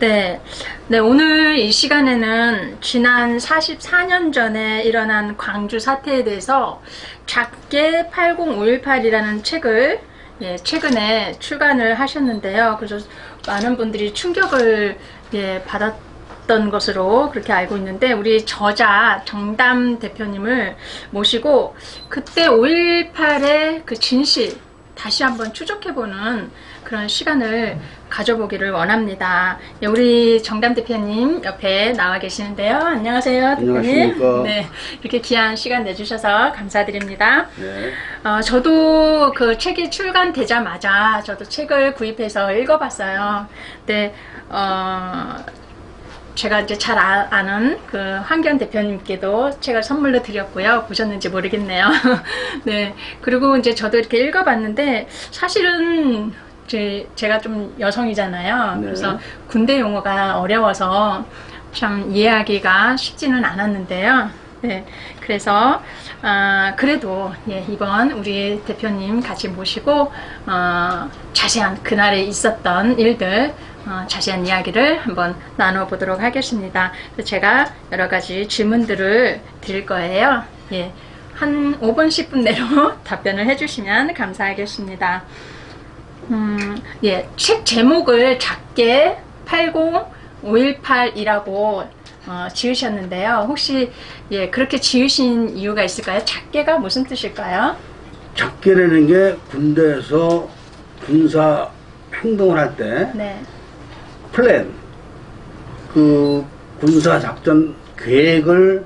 네. 네, 오늘 이 시간에는 지난 44년 전에 일어난 광주 사태에 대해서 작게 80518이라는 책을 최근에 출간을 하셨는데요. 그래서 많은 분들이 충격을 받았던 것으로 그렇게 알고 있는데, 우리 저자 정담 대표님을 모시고 그때 5.18의 그 진실 다시 한번 추적해보는 그런 시간을 가져보기를 원합니다. 우리 정담 대표님 옆에 나와 계시는데요. 안녕하세요, 대표님. 안녕하십니까. 네, 이렇게 귀한 시간 내주셔서 감사드립니다. 네. 저도 그 책이 출간되자마자 저도 책을 구입해서 읽어봤어요. 근데 제가 이제 잘 아는 그 황교안 대표님께도 책을 선물로 드렸고요. 보셨는지 모르겠네요. 네. 그리고 이제 저도 이렇게 읽어봤는데, 사실은 제가 좀 여성이잖아요. 네. 그래서 군대 용어가 어려워서 참 이해하기가 쉽지는 않았는데요. 네. 그래서 그래도 이번 우리 대표님 같이 모시고 자세한 그날에 있었던 일들, 자세한 이야기를 한번 나눠보도록 하겠습니다. 그래서 제가 여러 가지 질문들을 드릴 거예요. 한 5분, 10분 내로 답변을 해주시면 감사하겠습니다. 책 제목을 작게 80518이라고 지으셨는데요. 혹시 그렇게 지으신 이유가 있을까요? 작게가 무슨 뜻일까요? 작게라는 게 군대에서 군사 행동을 할 때 네. 플랜, 그 군사 작전 계획을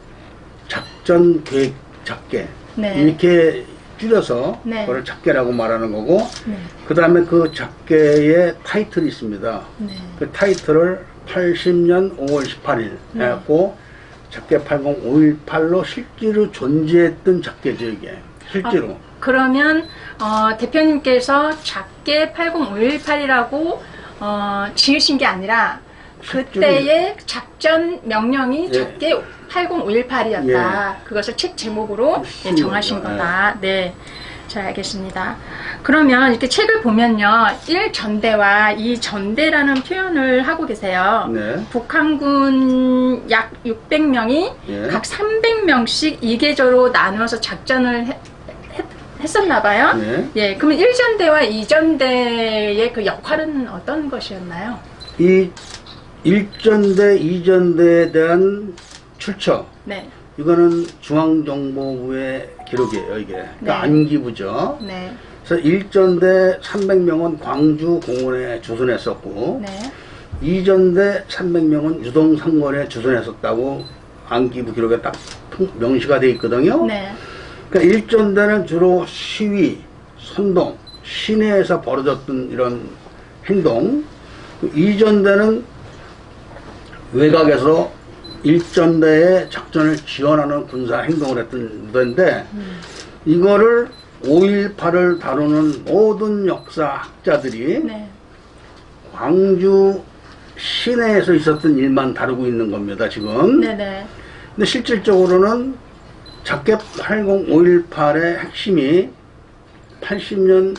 작전 계획 작게, 네. 이렇게 줄여서 네. 그걸 작게라고 말하는 거고, 네. 그 다음에 그 작게의 타이틀이 있습니다. 네. 그 타이틀을 80년 5월 18일 네. 해갖고 작게 80518로 실제로 존재했던 작게죠, 이게. 실제로. 그러면 대표님께서 작게 80518이라고 지으신 게 아니라 그때의 작전 명령이 작게 80518이었다. 그것을 책 제목으로 정하신 거다. 네. 잘 알겠습니다. 그러면 이렇게 책을 보면요, 1전대와 2전대라는 표현을 하고 계세요. 네. 북한군 약 600명이 각 300명씩 2계조로 나누어서 작전을 했었나 봐요. 네. 그러면 1전대와 2전대의 그 역할은 어떤 것이었나요? 이 1전대, 2전대에 대한 출처. 네. 이거는 중앙정보부의 기록이에요, 이게. 그러니까 네. 안기부죠. 네. 그래서 1전대 300명은 광주 공원에 주둔했었고, 네. 2전대 300명은 유동상권에 주둔했었다고 안기부 기록에 딱 명시가 되어 있거든요. 네. 그러니까 1전대는 주로 시위, 선동, 시내에서 벌어졌던 이런 행동, 2전대는 외곽에서 1전대의 작전을 지원하는 군사 행동을 했던 데인데, 이거를 5.18을 다루는 모든 역사학자들이 네. 광주 시내에서 있었던 일만 다루고 있는 겁니다, 지금. 네네. 근데 실질적으로는 작게 80518의 핵심이 80년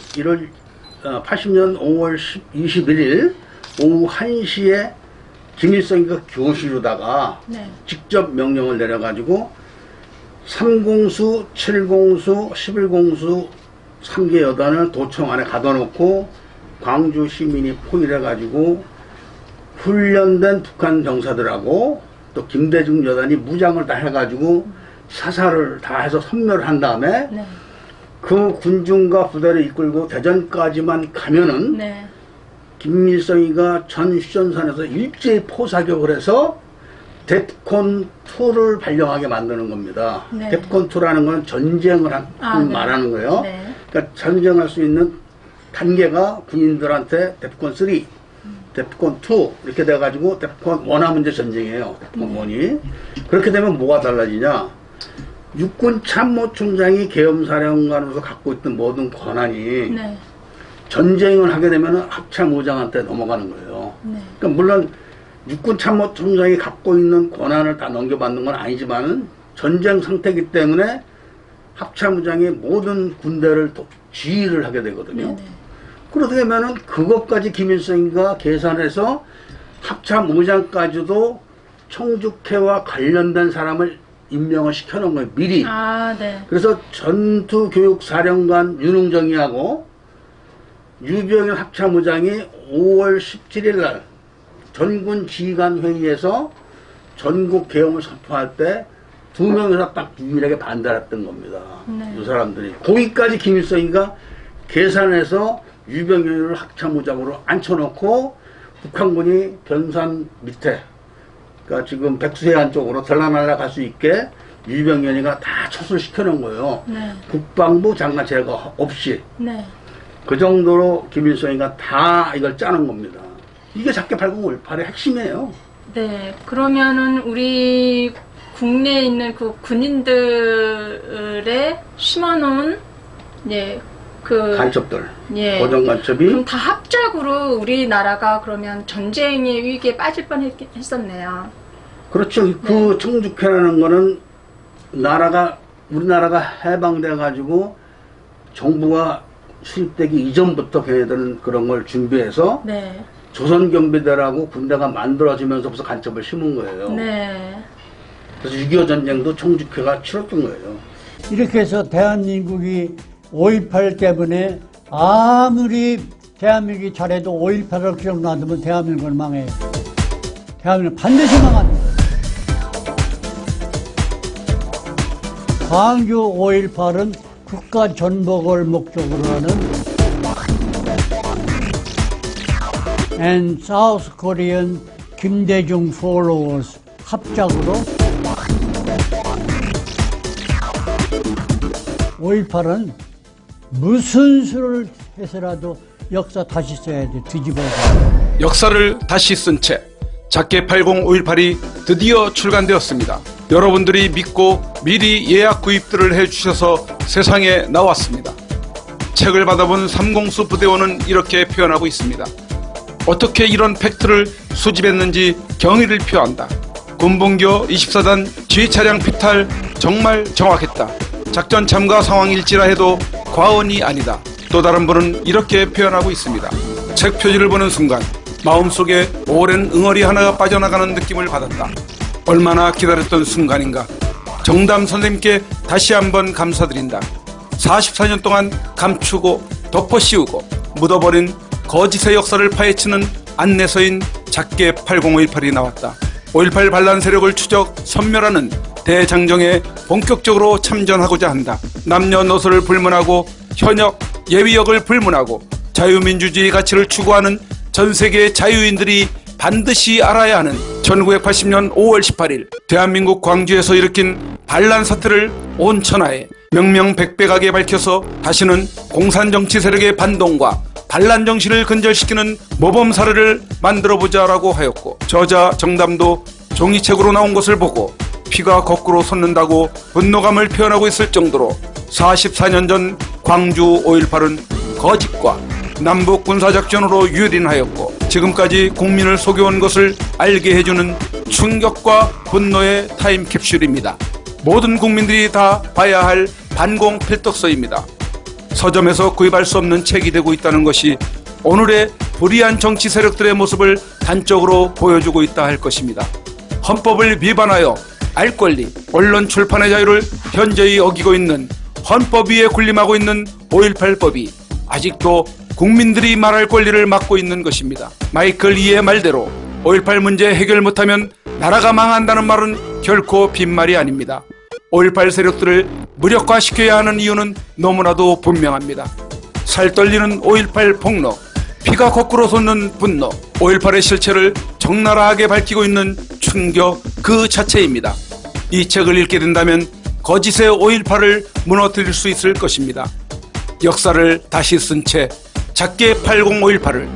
5월 21일 오후 1시에 김일성이가 교실로다가 네. 직접 명령을 내려가지고 3공수, 7공수, 11공수 3개 여단을 도청 안에 가둬놓고 광주 시민이 포위해가지고 훈련된 북한 병사들하고 또 김대중 여단이 무장을 다 해가지고 사살을 다 해서 섬멸한 다음에 네. 그 군중과 부대를 이끌고 대전까지만 가면은 네. 김일성이가 전 휴전선에서 일제히 포사격을 해서 데프콘2를 발령하게 만드는 겁니다. 네. 데프콘2라는 건 전쟁을 네. 말하는 거예요. 네. 그러니까 전쟁할 수 있는 단계가 군인들한테 데프콘3, 데프콘2 이렇게 돼가지고 데프콘1 하면 이제 전쟁이에요. 데프콘1이. 그렇게 되면 뭐가 달라지냐. 육군 참모총장이 계엄사령관으로서 갖고 있던 모든 권한이 네. 전쟁을 하게 되면 합참의장한테 넘어가는 거예요. 네. 그러니까 물론 육군 참모총장이 갖고 있는 권한을 다 넘겨받는 건 아니지만은 전쟁 상태이기 때문에 합참의장이 모든 군대를 지휘를 하게 되거든요. 네네. 그러게 되면은 그것까지 김일성이가 계산해서 합참의장까지도 청주회와 관련된 사람을 임명을 시켜놓은 거예요. 미리. 아, 네. 그래서 전투교육사령관 윤흥정이하고 유병현 합참의장이 5월 17일 날 전군 지휘관 회의에서 전국 개헌을 선포할 때 두 명이서 딱 유일하게 반대를 했던 겁니다. 네. 이 사람들이. 거기까지 김일성이가 계산해서 유병현을 합참의장으로 앉혀놓고 북한군이 변산 밑에, 그러니까 지금 백두해안 쪽으로 들락날락 갈 수 있게 유병현이가 다 처수를 시켜놓은 거예요. 네. 국방부 장관 제거 없이. 네. 그 정도로 김일성이가 다 이걸 짜는 겁니다. 이게 작게 8058의 핵심이에요. 네. 그러면은 우리 국내에 있는 그 군인들에 심어놓은 예, 그 간첩들, 예. 고정 간첩이. 그럼 다 합작으로 우리나라가 그러면 전쟁의 위기에 빠질 뻔했었네요. 그렇죠. 그 청주회라는 거는 우리나라가 해방돼 가지고 정부가 수립되기 이전부터 걔네들은 그런 걸 준비해서 네. 조선경비대라고 군대가 만들어지면서부터 간첩을 심은 거예요. 네. 그래서 6.25 전쟁도 청주회가 치렀던 거예요. 이렇게 해서 대한민국이 5.18 때문에 아무리 대한민국이 잘해도 5.18을 기억 놔두면 대한민국은 망해요. 대한민국은 반드시 망합니다. 광주 5.18은 국가 전복을 목적으로 하는 and South Korean 김대중 followers 합작으로 5.18은 무슨 수를 해서라도 역사 다시 써야 돼. 뒤집어야 돼. 역사를 다시 쓴 책 작게 80-5.18이 드디어 출간되었습니다. 여러분들이 믿고 미리 예약 구입들을 해주셔서 세상에 나왔습니다. 책을 받아본 삼공수 부대원은 이렇게 표현하고 있습니다. 어떻게 이런 팩트를 수집했는지 경의를 표한다. 군봉교 24단 지휘차량 피탈 정말 정확했다. 작전 참가 상황일지라 해도 과언이 아니다. 또 다른 분은 이렇게 표현하고 있습니다. 책 표지를 보는 순간 마음속에 오랜 응어리 하나가 빠져나가는 느낌을 받았다. 얼마나 기다렸던 순간인가. 정담 선생님께 다시 한번 감사드린다. 44년 동안 감추고 덮어씌우고 묻어버린 거짓의 역사를 파헤치는 안내서인 작게 80-5.18이 나왔다. 5.18 반란 세력을 추적 섬멸하는 대장정에 본격적으로 참전하고자 한다. 남녀노소를 불문하고 현역 예비역을 불문하고 자유민주주의 가치를 추구하는 전 세계 자유인들이 반드시 알아야 하는 1980년 5월 18일 대한민국 광주에서 일으킨 반란 사태를 온 천하에 명명백백하게 밝혀서 다시는 공산정치 세력의 반동과 반란 정신을 근절시키는 모범 사례를 만들어보자라고 하였고, 저자 정담도 종이책으로 나온 것을 보고 피가 거꾸로 솟는다고 분노감을 표현하고 있을 정도로 44년 전 광주 5.18은 거짓과 남북 군사작전으로 유린하였고 지금까지 국민을 속여온 것을 알게 해주는 충격과 분노의 타임캡슐입니다. 모든 국민들이 다 봐야 할 반공 필독서입니다. 서점에서 구입할 수 없는 책이 되고 있다는 것이 오늘의 불의한 정치 세력들의 모습을 단적으로 보여주고 있다 할 것입니다. 헌법을 위반하여 알 권리, 언론 출판의 자유를 현저히 어기고 있는 헌법 위에 군림하고 있는 5.18법이 아직도 국민들이 말할 권리를 막고 있는 것입니다. 마이클 이의 말대로 5.18 문제 해결 못하면 나라가 망한다는 말은 결코 빈말이 아닙니다. 5.18 세력들을 무력화시켜야 하는 이유는 너무나도 분명합니다. 살떨리는 5.18 폭로, 피가 거꾸로 솟는 분노, 5.18의 실체를 적나라하게 밝히고 있는 충격 그 자체입니다. 이 책을 읽게 된다면 거짓의 5.18을 무너뜨릴 수 있을 것입니다. 역사를 다시 쓴 채 작게 80-5.18을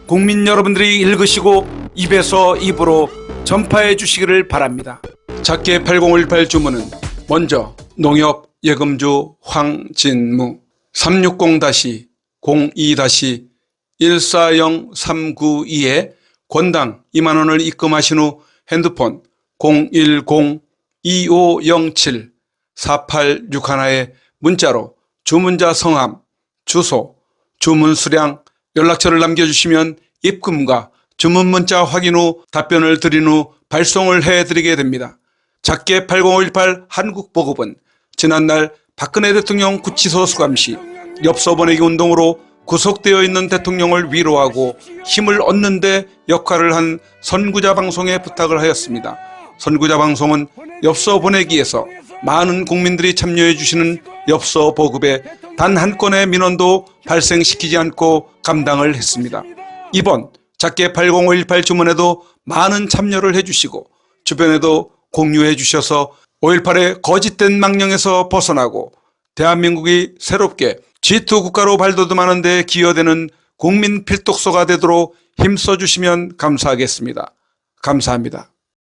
국민 여러분들이 읽으시고 입에서 입으로 전파해 주시기를 바랍니다. 작게 80-5.18 주문은 먼저 농협 예금주 황진무 360-02-02-140392에 권당 2만원을 입금하신 후 핸드폰 010-2507-4861에 문자로 주문자 성함, 주소, 주문 수량, 연락처를 남겨주시면 입금과 주문 문자 확인 후 답변을 드린 후 발송을 해드리게 됩니다. 작게 80518 한국보급은 지난날 박근혜 대통령 구치소 수감 시 엽서 보내기 운동으로 구속되어 있는 대통령을 위로하고 힘을 얻는 데 역할을 한 선구자 방송에 부탁을 하였습니다. 선구자 방송은 엽서 보내기에서 많은 국민들이 참여해 주시는 엽서 보급에 단 한 건의 민원도 발생시키지 않고 감당을 했습니다. 이번 작게 80518 주문에도 많은 참여를 해주시고 주변에도 공유해 주셔서 5.18의 거짓된 망령에서 벗어나고 대한민국이 새롭게 G2 국가로 발돋움하는 데 기여되는 국민 필독서가 되도록 힘써주시면 감사하겠습니다. 감사합니다.